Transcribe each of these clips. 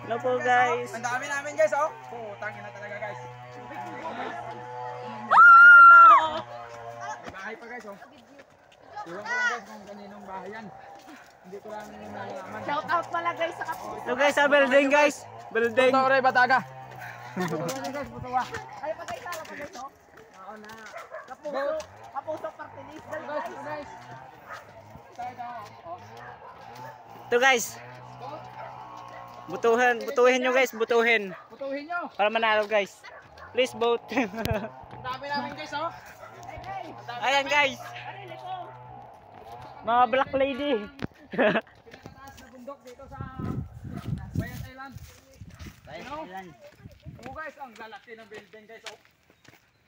Hello po guys. Ang dami namin guys, oh. Tangin na talaga guys. May bahay pa guys, oh. Iwan ko lang guys kung kaninong bahay yan. Hindi ko lang nalaman. Shout out pala guys sa Kapuso. Hello guys sa building guys. Building. Buto rin, Bataga. Ay, patay sa guys, oh. Oo na. Kapuso. Kapuso party list guys. Ito guys. Butuhin nyo guys, butuhin. Putuhin nyo. Para manalo guys. Please vote. Ang dami namin guys, oh. Ayan guys. Mga black lady. Pinakataas na bundok dito sa Bayan Island. Ayan. Oo guys, ang lalaki ng building guys, oh.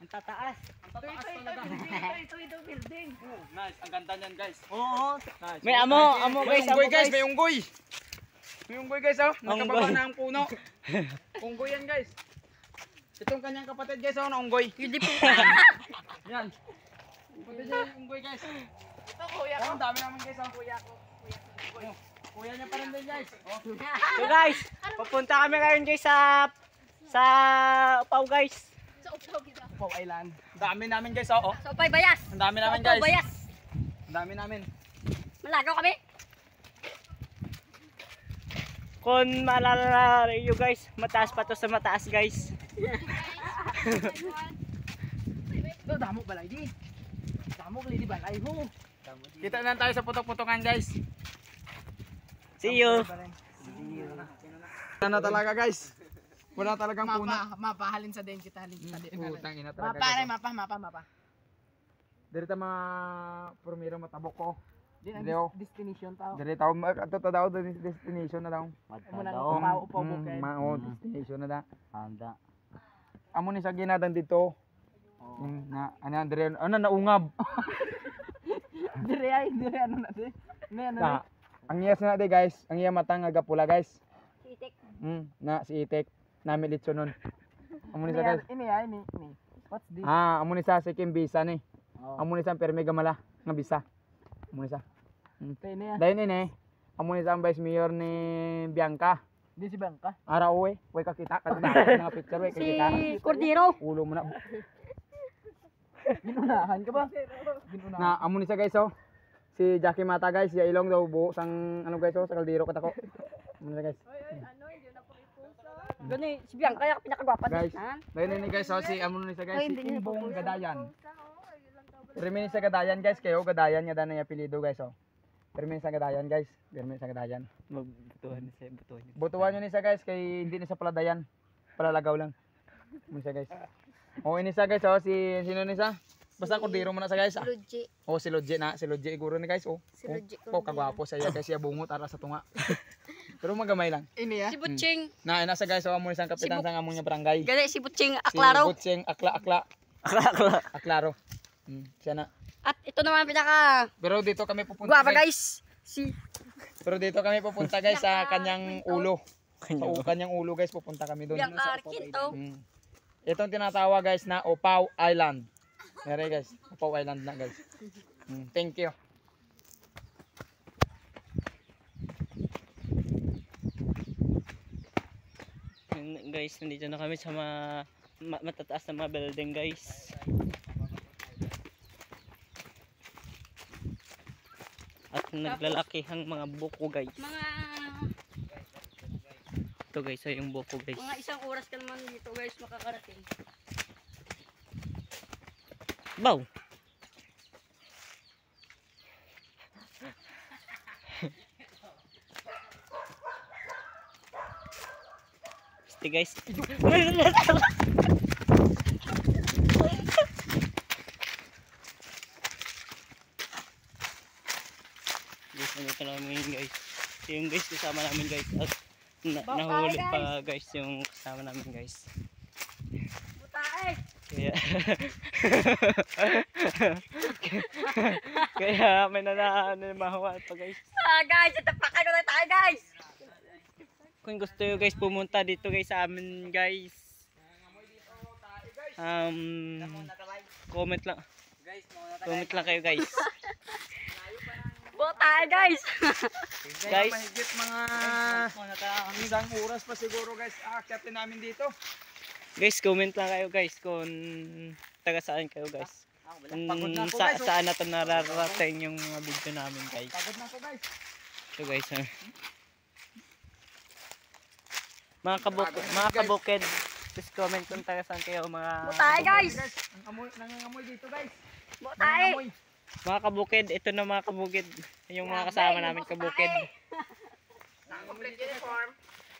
Ang tataas. Ang tataas talaga. Ito building. Nice, ang ganda niyan guys. Oo. Nice. May amo May guys. unggoy guys, may unggoy. May unggoy guys, oh. Nakababa Unggoy. na ang puno. Unggoy yan guys. Itong kanyang kapatid guys, oh, na unggoy. Hindi po. Yan. Kapatid niya yung unggoy guys. Ito kuya ko. Oh, ang dami naman guys, oh. Kuya ko. Kuya niya pa rin din guys. Oh. So guys, pupunta kami ngayon guys sa Upaw guys. Sa Upaw kita. Upaw Island. Ang dami namin guys, oh. Oh. Sa Upay Bayas. Ang dami namin Sa Upaw guys. Bayas. Ang dami namin. Malagaw kami. Kung maalala nyo guys, mataas pa to sa mataas guys. Ito, damo balay di. Damo balay di balay ho. Kita na tayo sa putok-putokan guys. See you. Wala na talaga guys. Wala talagang puno. Mapahalin sa din kita. Halin kita din. Putang ina talaga. Mapa. Diri ta mga purmiro matabok ko. Din Dili ho. destination tao. Diri taw ato ta daw destination na daw. Muna ng upaw bukid. Mao destination na da. Handa. Amo ni sa ginadan dito. Na ana diri ano naungab. Dire ano na di. Na ang iya na di guys, ang iya matang nga pula guys. Itik. Na si Itek na militsyon nun. Amo ni sa guys. Ini. What's this? Amo ni sa sikim bisa ni. Amo ni sa perme gamala nga bisa. Amo ni sa. Ini ya. Dayon ini. Amo ni sa ang vice mayor ni Bianca. Di si Bangka. Ara uwe, way kakita kada nga picture way kakita. Si Cordero. Ulo mo na. Ginunahan ka ba? Na amo ni sa guys oh. Si Jackie Mata guys, ya ilong daw buo sang ano guys oh, sa kaldero katako. Amo ni sa guys. Gani, si Bianca kaya pinakagwapa Guys, Ha? dayon ni guys oh, si amo ni sa guys, Ay, si hindi niya Imbong napupusa. Gadayan. Permin sa Gadayan guys, kayo Gadayan nga danay apelyido guys oh. Permin sa Gadayan guys, permin sa Gadayan. Magbutuhan na siya, butuhin. Butuan nyo ni sa guys kay hindi ni sa paladayan. Palalagaw lang. Ni sa guys. Oh, ini sa guys oh, si sino ni sa? Basta Cordero mo na sa guys. Luigi. Oh, si Lodje na, si Lodje iguro ni guys oh. Si Lodje Oh, kagwapo sa iya guys, siya bungot ara sa tunga. Pero magamay lang. Ini ya. Si Butching. Na sa guys oh, amo ni sang kapitan sang among nga barangay. Gani si Butching Si Aklaro. Butcheng Akla. Akla. Aklaro. Siya na. At ito naman pinaka Pero dito kami pupunta guwapa guys. Pero dito kami pupunta guys sa kanyang ulo. Sa kanyang ulo guys pupunta kami doon. Bianca Arquinto. Itong tinatawag guys na Upaw Island. Nere guys, Upaw Island na guys. Thank you. Guys, nandito na kami sa matataas na mga building guys. At naglalakihang mga buko guys. Ito guys, ay yung buko guys. Mga isang oras ka naman dito guys makakarating. Bow! Este guys. Guys, nandito namin guys. Yung guys kasama namin guys. At nahuli pa guys yung kasama namin guys. Butae! Kaya kaya may nananahawa pa guys. Guys, itapakan ko na tayo guys! Kung gusto nyo guys pumunta dito guys sa amin guys. Comment lang. Comment lang kayo guys. Tayo guys. Guys. Mahigit mga isang oras pa siguro guys. Aakyatin namin dito. Guys, comment lang kayo guys kung taga saan kayo guys. Pagod na ako, guys, oh. Saan na ito nararating yung mga video namin guys. Pagod na ako guys. So guys, mga kabukid, please comment kung taga saan kayo mga Tayo guys. Nangangamoy dito guys. Tayo. Nangangamoy. mga kabukid. Ito na mga kabukid, yung mga kasama namin kabukid. Complete uniform.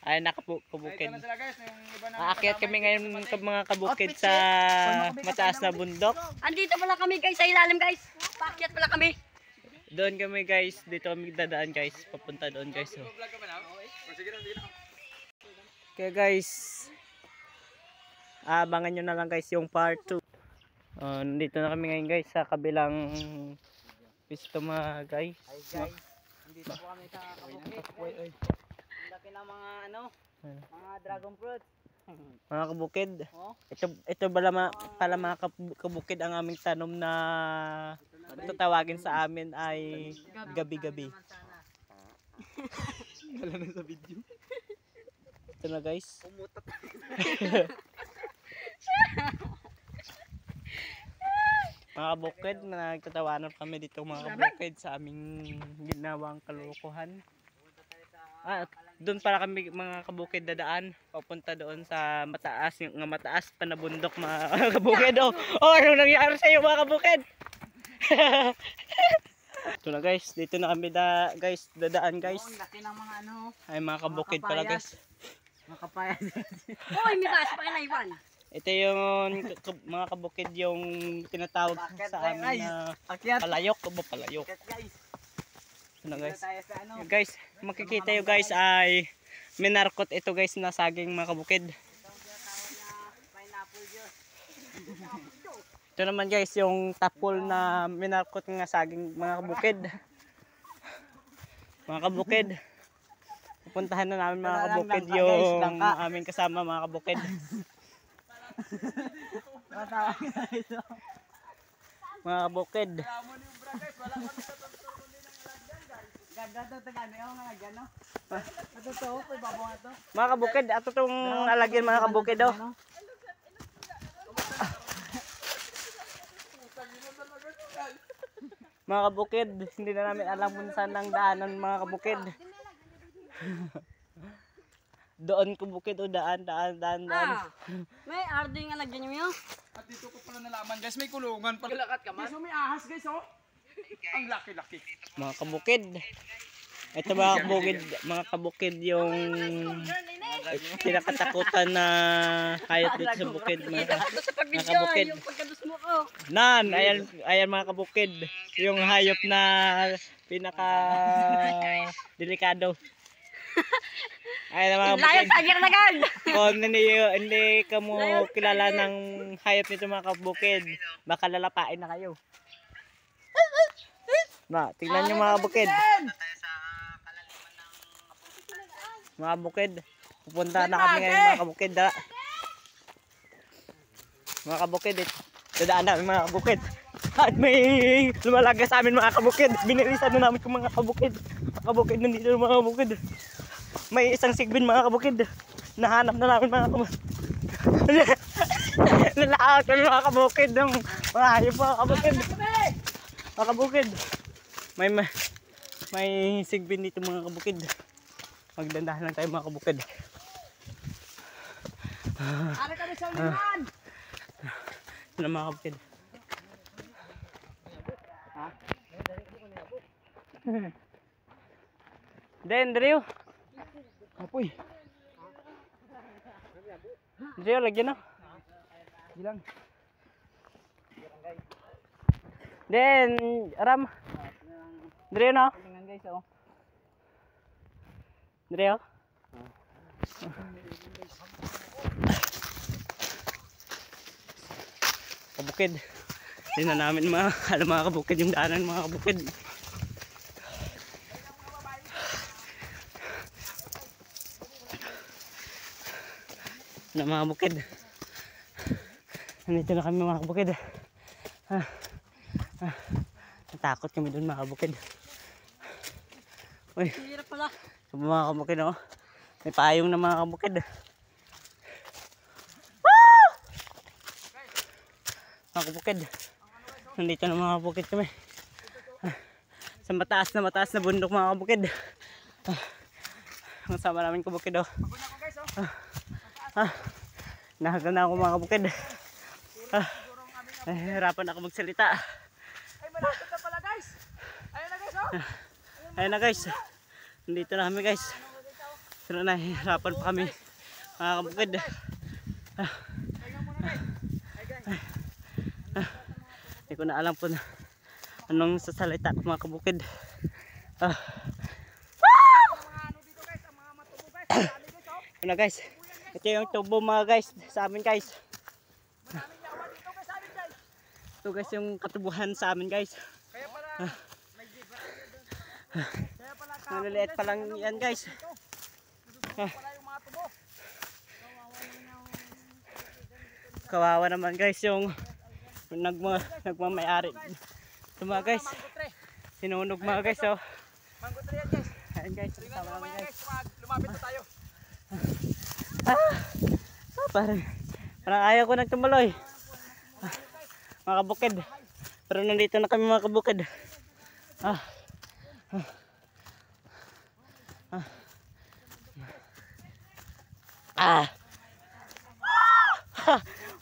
Ay nakabukid. Ito na sila guys. Yung iba na Aakyat kami ngayon mga kabukid sa mataas na bundok. Andito pala kami guys sa ilalim guys. Paakyat pala kami. Doon kami guys, dito kami dadaan guys, papunta doon guys. Oh. Okay guys, abangan nyo na lang guys yung part 2. Nandito na kami ngayon guys sa kabilang pisto mga guys. Ay guys, dito po kami sa kabukid. Laki ng mga ano, mga dragon fruit. Mga kabukid, Oh. ito pala mga kabukid ang aming tanom na tatawagin sa amin ay gabi-gabi. Wala na sa video. Ito na guys. Umutot. Mga kabukid, nagtatawanan kami dito mga kabukid sa aming ginawang kalukuhan. Doon para kami mga kabukid dadaan, papunta doon sa mataas, yung mataas pa na bundok mga kabukid. Anong nangyari sa iyo mga kabukid? Ito na guys, dito na kami guys, dadaan guys. Oh, laki ng mga ano, Ay mga kabukid pala guys. makapayas. Uy, may taas pa na Ivan. Ito yung mga kabukid yung tinatawag sa amin na Akyat. palayok o palayok. Akyat guys. Ito na guys. Tayo sa ano. Guys, makikita yung guys ay minarkot ito guys na saging mga kabukid. Pineapple juice. Ito naman guys yung tapol na minarkot nga saging mga kabukid. Mga kabukid. Pupuntahan na namin mga kabukid yung aming kasama mga kabukid. Mga kabukid. Ganda to tagano yung mga gano. Ito to, pay babong ato. Mga kabukid, ato tong alagyan mga kabukid oh. Mga kabukid, hindi na namin alam kung saan ang daanan mga kabukid. Doon kabukid o daan. May arding nga lagyan niyo. At dito ko pala nalaman guys, may kulungan pala. Galakat ka man. Guys, may ahas guys oh. Ang laki-laki. Mga kabukid. Ito mga kabukid yung pinakatakutan na hayop dito sa bukid mga Sa pagbidyo, kabukid. yung pagkadus mo ko. Ayan mga kabukid, yung hayop na pinaka delikado. Ayan mga Layo kabukid. sa agad. Kung hindi ka mo kilala ng hayop nito mga kabukid, baka lalapain na kayo. Tingnan nyo mga kabukid. Mga kabukid, pupunta na kami ngayon mga kabukid. Mga kabukid, dadaan namin mga kabukid. At may lumalaga sa amin mga kabukid. Binilisan na namin kung mga kabukid. Mga kabukid, nandito mga kabukid. May isang sigbin mga kabukid. Nahanap na namin mga kabukid. Nalakas kami mga kabukid ng mga hayop mga kabukid. Mga kabukid, may sigbin dito mga kabukid. Magdandahan lang tayo mga kabukid. Ano kami sa ulihan? Ito na mga kabukid. Den, Drew. Apoy. Drew, lagyan na. Bilang. Den, Ram. Drew na. Tingnan guys oh. Drew. Kabukid. Hindi na namin mga kabukid yung daanan mga kabukid. Na mga bukid. Nandito na kami mga kabukid. Natakot kami doon mga kabukid. Uy, Hirap pala. sa mga kabukid oh. May payong na mga kabukid. Mga kabukid. Nandito na mga kabukid kami. Sa mataas na bundok mga kabukid. Ang sama namin kabukid oh. Nahagal na ako mga kabukid. Nahihirapan ako magsalita. Ay, malapit na pala guys. Ayun na guys, oh. Ayun na guys. Nandito na kami guys. Pero nahihirapan pa kami mga kabukid. Hindi ko na alam po na anong sasalita ko mga kabukid. Ano guys, ito yung tubo mga guys sa amin guys. Ito guys yung katubuhan sa amin guys. Kaya pala, Maliliit pa lang yan guys. pala yung mga tubo. Kawawa naman guys yung nagmamayari. Ito mga guys, Manggutre. sinunog mga guys oh. Manggutre yan guys. Ayan guys, Tingnan sama nyo namin mamaya guys. guys, lumapit na tayo. Parang ayaw ko nagtumuloy. Mga kabukid. Pero nandito na kami mga kabukid.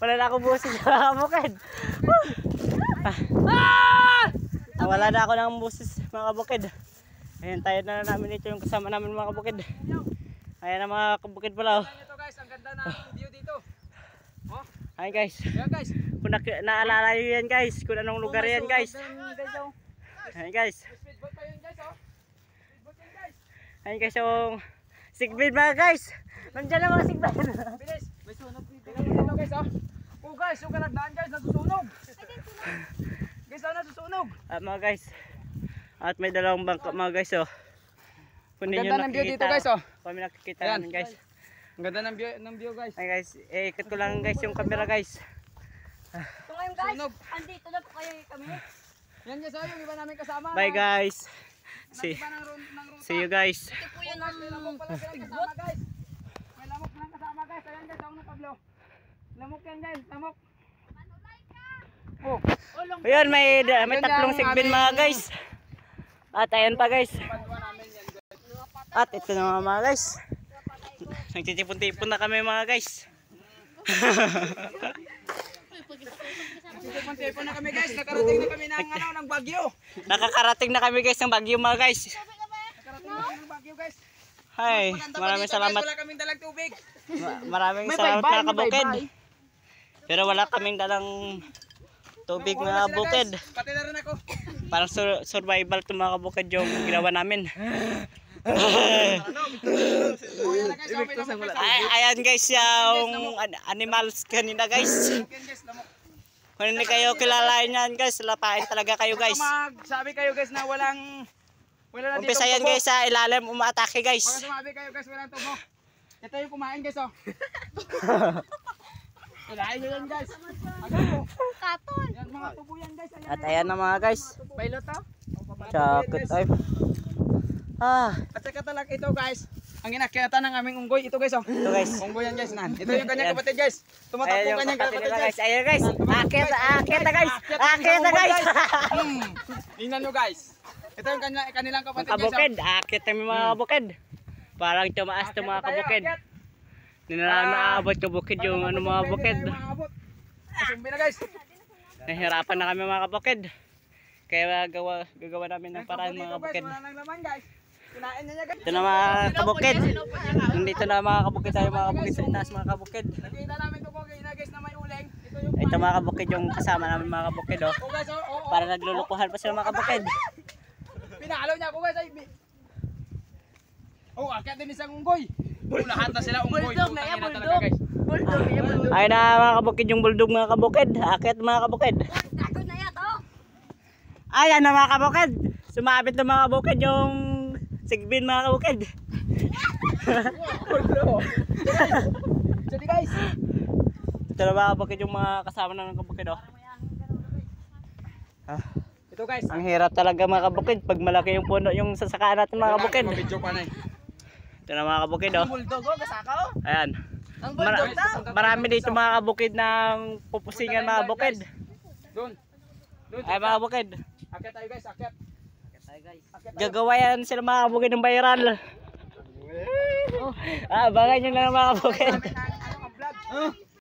Wala na akong busis mga kabukid. Wala na ako ng busis mga kabukid. Ayan, tayo na namin ito yung kasama namin mga kabukid. Ayan na mga kabukid pala oh. Tingnan nyo to guys, ang ganda ng view dito. Oh, Ayan guys. yan guys. Kung naalala nyo yan guys, kung anong lugar yan guys. Ayan guys. Speedboat pa yun guys, oh. Speedboat yun guys. Ayan guys yung sigbid mga guys. Nandiyan na mga sigbid. Bilis. May sunog dito. Tingnan nyo dito guys, oh. Oh guys, yung kalagdaan guys, nasusunog. Guys, oh, nasusunog. At mga guys. At may dalawang bangka mga guys oh. Kung Ang ninyo ganda ng view dito guys, oh. Kami nakikita Ayan. namin guys. Ang ganda ng view guys. Ayan guys, ikot ko lang guys yung camera guys. So ngayon guys, Sunog. andito na po kayo kami. Yan guys, oh, yung iba namin kasama. Bye guys. Ng iba ng ruta. See you guys. Ito po yun ang May lamok pala silang kasama guys. May lamok lang kasama guys. Ayan guys, ako na Pablo. Lamok yan guys, lamok. Oh, Ayan, may Yun tatlong yung sigbin aming- mga guys. At ayan pa guys. panduan namin yan guys. At ito na mga guys. Nagtitipon-tipon na kami mga guys. Tipon na kami guys. Nakarating na kami ng Bagyo. Nakakarating na kami guys ng Baguio mga guys. Nakarating na kami ng Bagyo guys. Hi, Maganda pa maraming dito, salamat. Guys, wala kaming dalang tubig. Maraming May salamat bye-bye, mga may kabukid. bye-bye. Pero wala kaming dalang tubig Nakuha mga na sila, bukid. guys. Pati na rin ako. Parang survival to mga kabukid yung ginawa namin. Oh, yan na guys. Oh, may lamok guys. Ayan guys yung animals kanina guys. Yan guys, lamok. Kung hindi kayo kilalain yan guys, lapain talaga kayo guys. Sabi kayo guys na wala na dito. Umpisa yan guys sa ilalim, umaatake guys. Pag sumabi kayo guys, walang tubo. Ito yung kumain guys, oh. Ilahin nyo yan guys. Agad po. katon. Yan mga tubo yan guys. Ayan, At ayan na mga guys. Pilot, oh. Chakot ay. At saka talaga ito guys. Ang inakyatan ng aming unggoy. Ito guys, oh. Ito guys. Unggoy yan guys. Ito yung kanyang Ayan. kapatid guys. Ayan Tumatakbo yung kanyang kapatid kapatid nila guys. guys. Ayan guys. Akit na guys. Akit na Unggoy, guys. Tingnan nyo guys. Ito yung kanilang kapatid guys. Kabukid. Akit kami mga kabukid. Parang tumaas to mga kabukid. Hindi na namin maabot yung bukid yung ano mga bukid. Sumbi na guys. Nahirapan na kami mga kabukid. Kaya gagawa namin ng paraan mga kabukid. Wala nang laman guys. Kinain niya guys. Ito na mga kabukid. Nandito na mga kabukid tayo mga kabukid sa itaas mga kabukid. Nakita namin ito kung kaya guys na may uling. Ito yung Ito mga kabukid yung kasama namin mga kabukid oh. oh guys, oh. Para naglulukuhan pa sila mga kabukid. Pinahalo niya ako guys. Oh, akyat din isang unggoy. Lahat na sila unggoy. Putang ina talaga guys. Ay na mga kabukid yung bulldog mga kabukid. Akit mga kabukid. Katon na yan, oh. Ayan na mga kabukid. Sumabit na mga kabukid yung sigbin mga kabukid. Jadi guys. Ito na mga kabukid yung mga kasama ng kabukid oh. Ito guys. Ang hirap talaga mga kabukid pag malaki yung puno yung sasakaan natin mga kabukid. Video pa na eh. Ito na mga kabukid oh. Bulldog oh, kasaka oh. Ayan. Ang bulldog daw. Marami dito mga kabukid ng pupusingan mga kabukid. Doon. Doon. Ay mga kabukid. Akyat tayo guys, akyat. Tayo guys. Gagawa yan sila mga kabukid ng viral. Abangan nyo lang mga kabukid. Ano ang vlog?